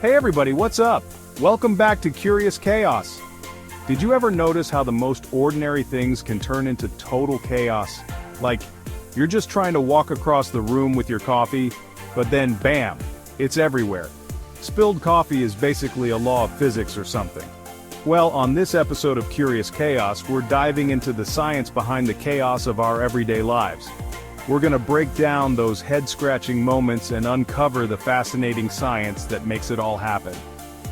Hey everybody, what's up? Welcome back to Curious Chaos. Did you ever notice how the most ordinary things can turn into total chaos? Like, you're just trying to walk across the room with your coffee, but then bam, it's everywhere. Spilled coffee is basically a law of physics or something. Well, on this episode of Curious Chaos, we're diving into the science behind the chaos of our everyday lives. We're gonna break down those head-scratching moments and uncover the fascinating science that makes it all happen.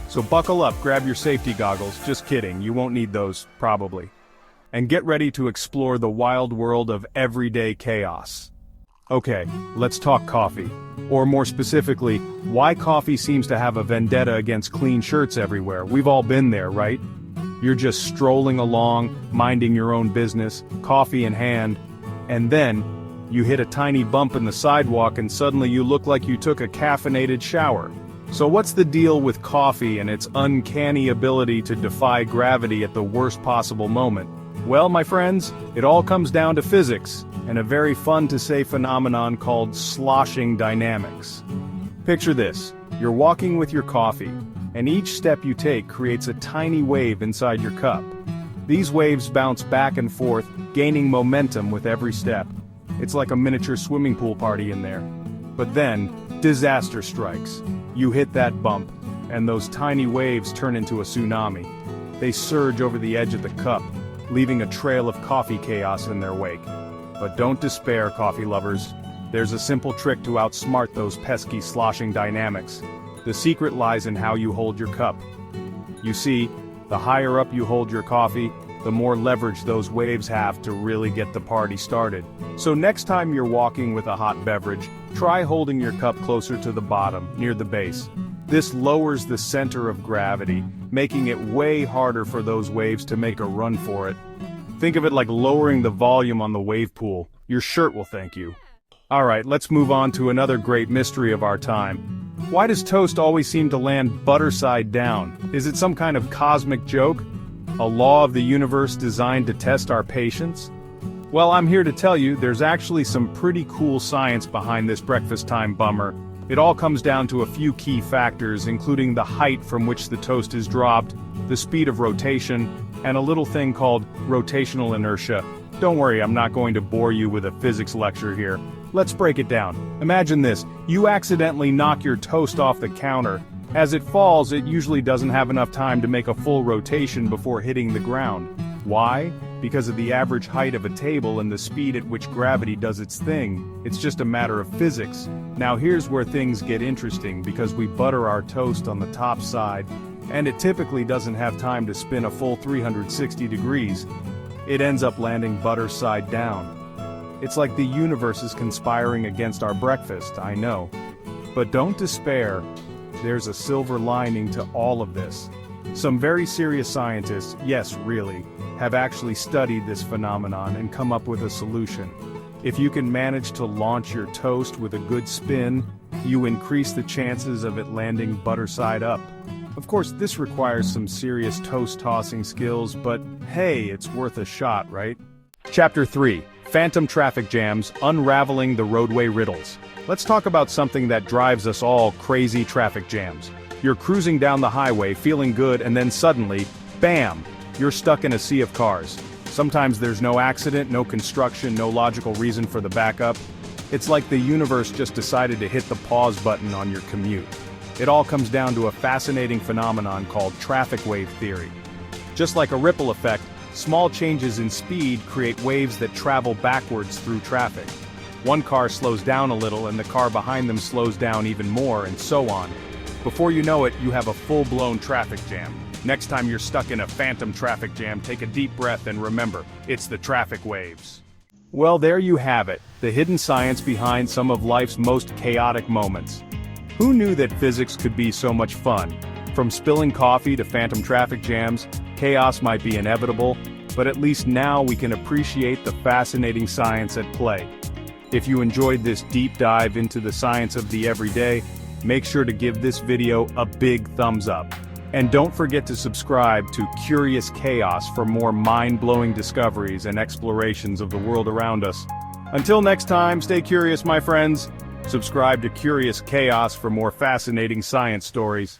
So buckle up, grab your safety goggles, just kidding, you won't need those, probably. And get ready to explore the wild world of everyday chaos. Okay, let's talk coffee. Or more specifically, why coffee seems to have a vendetta against clean shirts everywhere. We've all been there, right? You're just strolling along, minding your own business, coffee in hand, and then you hit a tiny bump in the sidewalk and suddenly you look like you took a caffeinated shower. So what's the deal with coffee and its uncanny ability to defy gravity at the worst possible moment? Well, my friends, it all comes down to physics, and a very fun-to-say phenomenon called sloshing dynamics. Picture this, you're walking with your coffee, and each step you take creates a tiny wave inside your cup. These waves bounce back and forth, gaining momentum with every step. It's like a miniature swimming pool party in there. But then, disaster strikes. You hit that bump, and those tiny waves turn into a tsunami. They surge over the edge of the cup, leaving a trail of coffee chaos in their wake. But don't despair, coffee lovers. There's a simple trick to outsmart those pesky sloshing dynamics. The secret lies in how you hold your cup. You see, the higher up you hold your coffee, the more leverage those waves have to really get the party started. So next time you're walking with a hot beverage, try holding your cup closer to the bottom, near the base. This lowers the center of gravity, making it way harder for those waves to make a run for it. Think of it like lowering the volume on the wave pool. Your shirt will thank you. Alright, let's move on to another great mystery of our time. Why does toast always seem to land butter side down? Is it some kind of cosmic joke? A law of the universe designed to test our patience? Well, I'm here to tell you there's actually some pretty cool science behind this breakfast time bummer. It all comes down to a few key factors, including the height from which the toast is dropped, the speed of rotation, and a little thing called rotational inertia. Don't worry, I'm not going to bore you with a physics lecture here. Let's break it down. Imagine this, you accidentally knock your toast off the counter. As it falls, it usually doesn't have enough time to make a full rotation before hitting the ground. Why? Because of the average height of a table and the speed at which gravity does its thing. It's just a matter of physics. Now here's where things get interesting, because we butter our toast on the top side, and it typically doesn't have time to spin a full 360 degrees. It ends up landing butter side down. It's like the universe is conspiring against our breakfast, I know. But don't despair. There's a silver lining to all of this. Some very serious scientists, yes really, have actually studied this phenomenon and come up with a solution. If you can manage to launch your toast with a good spin, you increase the chances of it landing butter side up. Of course, this requires some serious toast tossing skills, but hey, it's worth a shot, right? Chapter 3. Phantom Traffic Jams, Unraveling the Roadway Riddles. Let's talk about something that drives us all crazy: traffic jams. You're cruising down the highway, feeling good, and then suddenly, bam! You're stuck in a sea of cars. Sometimes there's no accident, no construction, no logical reason for the backup. It's like the universe just decided to hit the pause button on your commute. It all comes down to a fascinating phenomenon called traffic wave theory. Just like a ripple effect, small changes in speed create waves that travel backwards through traffic. One car slows down a little and the car behind them slows down even more, and so on. Before you know it, you have a full-blown traffic jam. Next time you're stuck in a phantom traffic jam, take a deep breath and remember, it's the traffic waves. Well, there you have it, the hidden science behind some of life's most chaotic moments. Who knew that physics could be so much fun? From spilling coffee to phantom traffic jams, chaos might be inevitable, but at least now we can appreciate the fascinating science at play. If you enjoyed this deep dive into the science of the everyday, make sure to give this video a big thumbs up. And don't forget to subscribe to Curious Chaos for more mind-blowing discoveries and explorations of the world around us. Until next time, stay curious, my friends. Subscribe to Curious Chaos for more fascinating science stories.